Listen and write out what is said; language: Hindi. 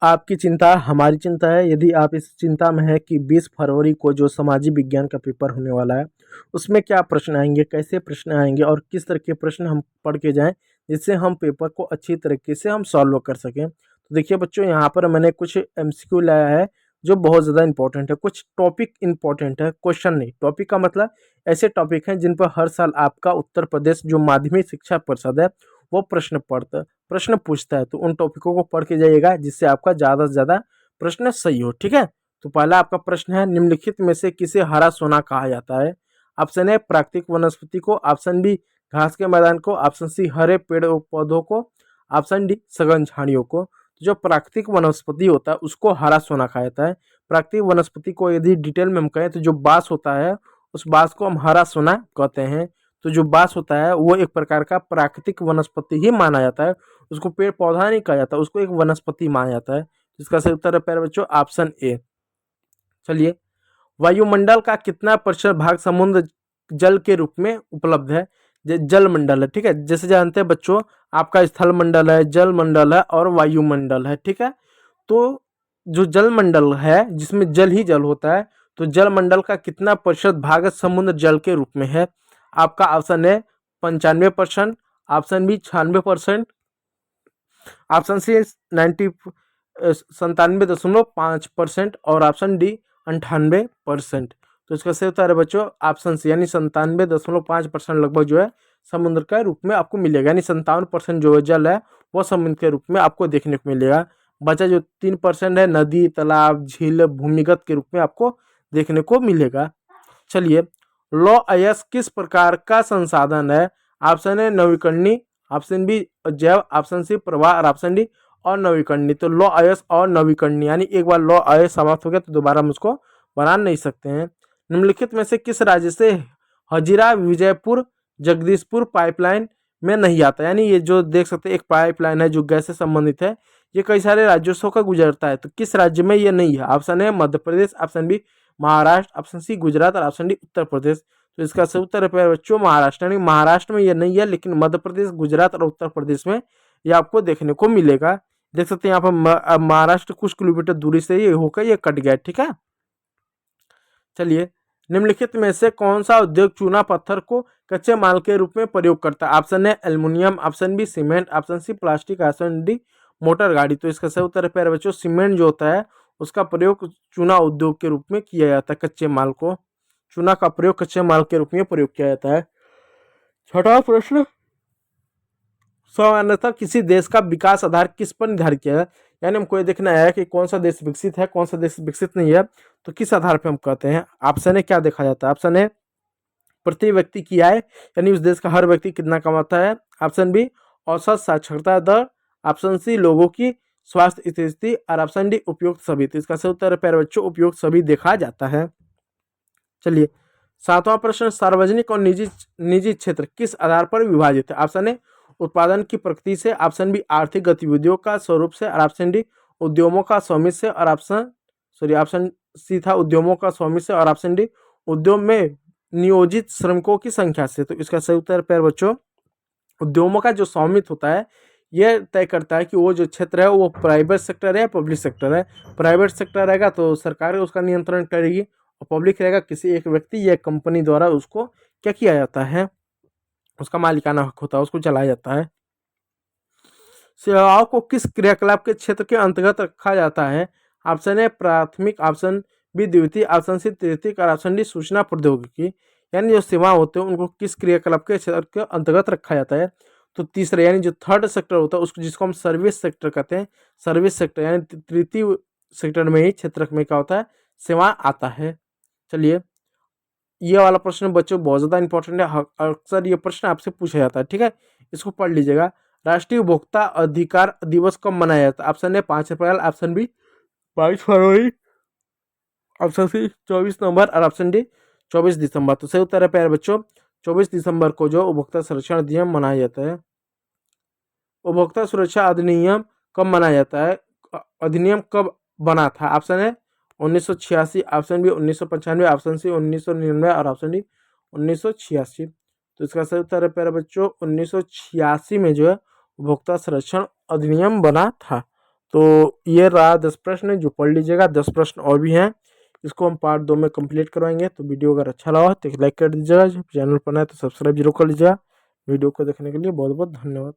आपकी चिंता हमारी चिंता है। यदि आप इस चिंता में हैं कि 20 फरवरी को जो सामाजिक विज्ञान का पेपर होने वाला है, उसमें क्या प्रश्न आएँगे, कैसे प्रश्न आएँगे और किस तरह के प्रश्न हम पढ़ के जाएँ, जिससे हम पेपर को अच्छी तरीके से हम सॉल्व कर सकें। तो देखिए बच्चों, यहाँ पर मैंने कुछ एमसीक्यू लाया है, जो बहुत ज़्यादा इम्पोर्टेंट है। कुछ टॉपिक इम्पोर्टेंट है, क्वेश्चन नहीं। टॉपिक का मतलब ऐसे टॉपिक हैं जिन पर हर साल आपका उत्तर प्रदेश जो माध्यमिक शिक्षा परिषद है, वो प्रश्न पूछता है। तो उन टॉपिकों को पढ़ के जाइएगा, जिससे आपका ज़्यादा से ज़्यादा प्रश्न सही हो। ठीक है, तो पहला आपका प्रश्न है, निम्नलिखित में से किसे हरा सोना कहा जाता है? ऑप्शन ए प्राकृतिक वनस्पति को, ऑप्शन बी घास के मैदान को, ऑप्शन सी हरे पेड़ पौधों को, ऑप्शन डी सघन झाड़ियों को। तो जो प्राकृतिक वनस्पति होता है उसको हरा सोना कहा जाता है। प्राकृतिक वनस्पति को यदि डिटेल में हम कहें तो जो बांस होता है, उस बांस को हम हरा सोना कहते हैं। तो जो बांस होता है वो एक प्रकार का प्राकृतिक वनस्पति ही माना जाता है, उसको पेड़ पौधा नहीं कहा जाता, उसको एक वनस्पति माना जाता है। इसका सही उत्तर है प्यारे बच्चों ऑप्शन ए। चलिए, वायुमंडल का कितना प्रतिशत भाग समुद्र जल के रूप में उपलब्ध है? जल मंडल है, ठीक है। जैसे जानते हैं बच्चों, आपका स्थल मंडल है, जल मंडल है और वायुमंडल है, ठीक है। तो जो जल मंडल है, जिसमें जल ही जल होता है, तो जल मंडल का कितना प्रतिशत भाग समुद्र जल के रूप में है? आपका ऑप्शन है 95%, ऑप्शन बी 96%, ऑप्शन सी 97.5% और ऑप्शन डी 98%। तो इसका सही उत्तर है बच्चों ऑप्शन सी, यानी 97.5% लगभग जो है समुद्र के रूप में आपको मिलेगा, यानी 57% जो जल है वो समुद्र के रूप में आपको देखने को मिलेगा। बचा जो 3% है नदी, तालाब, झील, भूमिगत के रूप में आपको देखने को मिलेगा। चलिए, लौ अयस्क किस प्रकार का संसाधन है? ऑप्शन है नवीकरणीय, ऑप्शन बी जैव, ऑप्शन सी प्रवाह और ऑप्शन डी अनवीकरणीय। तो लौ अयस्क और नवीकरणीय, यानी एक बार लौ अयस्क समाप्त हो गया तो दोबारा हम उसको बना नहीं सकते हैं। निम्नलिखित में से किस राज्य से हजीरा विजयपुर जगदीशपुर पाइपलाइन में नहीं आता? यानी ये जो देख सकते हैं एक पाइपलाइन है जो गैस से संबंधित है, ये कई सारे राज्यों से होकर गुजरता है। तो किस राज्य में ये नहीं है? ऑप्शन है Madhya Pradesh, option B Maharashtra, option C Gujarat और ऑप्शन डी उत्तर प्रदेश। तो इसका सही उत्तर है प्यारे बच्चों महाराष्ट्र, यानी महाराष्ट्र में ये नहीं है, लेकिन मध्य प्रदेश, गुजरात और उत्तर प्रदेश में ये आपको देखने को मिलेगा। देख सकते हैं यहाँ पर महाराष्ट्र कुछ किलोमीटर दूरी से ये होकर ये कट गया, ठीक है। चलिए, निम्नलिखित में से कौन सा उद्योग चूना पत्थर को कच्चे माल के रूप में प्रयोग करता है? Option A aluminium, option B cement, option C plastic, option D motor गाड़ी। तो इसका सही उत्तर है प्यारे बच्चों सीमेंट जो होता है उसका प्रयोग चूना उद्योग के रूप में किया जाता है। कच्चे माल को, चूना का प्रयोग कच्चे माल के रूप में प्रयोग किया जाता है। छठा प्रश्न, सामान्यतः किसी देश का विकास आधार किस पर निर्धारित किया है? यानी हमको ये देखना है कि कौन सा देश विकसित है, कौन सा देश विकसित नहीं है, तो किस आधार पे हम कहते हैं। ऑप्शन है क्या देखा जाता है? ऑप्शन है प्रति व्यक्ति की आय, यानी उस देश का हर व्यक्ति कितना कमाता है। ऑप्शन बी औसत साक्षरता दर, ऑप्शन सी लोगों की स्वास्थ्य स्थिति और ऑप्शन डी उपयुक्त सभी। तो इसका सही उत्तर है प्यारे बच्चों उपयुक्त सभी देखा जाता है। चलिए, सातवां प्रश्न, सार्वजनिक और निजी निजी क्षेत्र किस आधार पर विभाजित है? ऑप्शन ए उत्पादन की प्रकृति से, ऑप्शन बी आर्थिक गतिविधियों का स्वरूप से और ऑप्शन डी उद्यमों का स्वामित्व से और ऑप्शन सी था उद्यमों का स्वामित्व से और ऑप्शन डी उद्योग में नियोजित श्रमिकों की संख्या से। तो इसका सही उत्तर प्यारे बच्चों उद्यमों का जो स्वामित्व होता है यह तय करता है कि वो जो क्षेत्र है वो प्राइवेट सेक्टर है या पब्लिक सेक्टर है। प्राइवेट सेक्टर रहेगा तो सरकार उसका नियंत्रण करेगी, और पब्लिक रहेगा किसी एक व्यक्ति या कंपनी द्वारा उसको क्या किया जाता है, उसका मालिकाना हक होता है, उसको चलाया जाता है। सेवाओं को किस क्रियाकलाप के क्षेत्र के अंतर्गत रखा जाता है? ऑप्शन ए प्राथमिक, ऑप्शन बी द्वितीय, ऑप्शन सी तृतीयक और ऑप्शन डी सूचना प्रौद्योगिकी। यानी जो सेवा होते हैं उनको किस क्रियाकलाप के क्षेत्र के अंतर्गत रखा जाता है? तो तीसरा, यानी जो थर्ड सेक्टर होता है उसको जिसको हम सर्विस सेक्टर कहते हैं, सर्विस सेक्टर यानी तृतीय सेक्टर में ही क्षेत्र में क्या होता है सेवा आता है। चलिए, ये वाला प्रश्न बच्चों बहुत ज़्यादा इंपॉर्टेंट है, अक्सर ये प्रश्न आपसे पूछा जाता है, ठीक है, इसको पढ़ लीजिएगा। राष्ट्रीय उपभोक्ता अधिकार दिवस कब मनाया जाता है? Option A 5 April, option B 22 फरवरी, ऑप्शन सी 24 नवंबर और ऑप्शन डी 24 दिसंबर। तो सही उत्तर है प्यारे बच्चों 24 दिसंबर को जो उपभोक्ता संरक्षण अधिनियम मनाया जाता है। उपभोक्ता सुरक्षा अधिनियम कब मनाया जाता है? अधिनियम कब बना था? ऑप्शन है 1986, ऑप्शन बी 1995, ऑप्शन सी 1999 और ऑप्शन डी 1986। तो इसका सही उत्तर है प्यारे बच्चों 1986 में जो है उपभोक्ता संरक्षण अधिनियम बना था। तो ये रहा 10 प्रश्न जो पढ़ लीजिएगा। 10 प्रश्न और भी हैं, इसको हम पार्ट 2 में कंप्लीट करवाएंगे। तो वीडियो अगर अच्छा लगा तो एक लाइक कर दीजिएगा, चैनल पर नया तो सब्सक्राइब जरूर कर लीजिएगा। वीडियो को देखने के लिए बहुत बहुत धन्यवाद।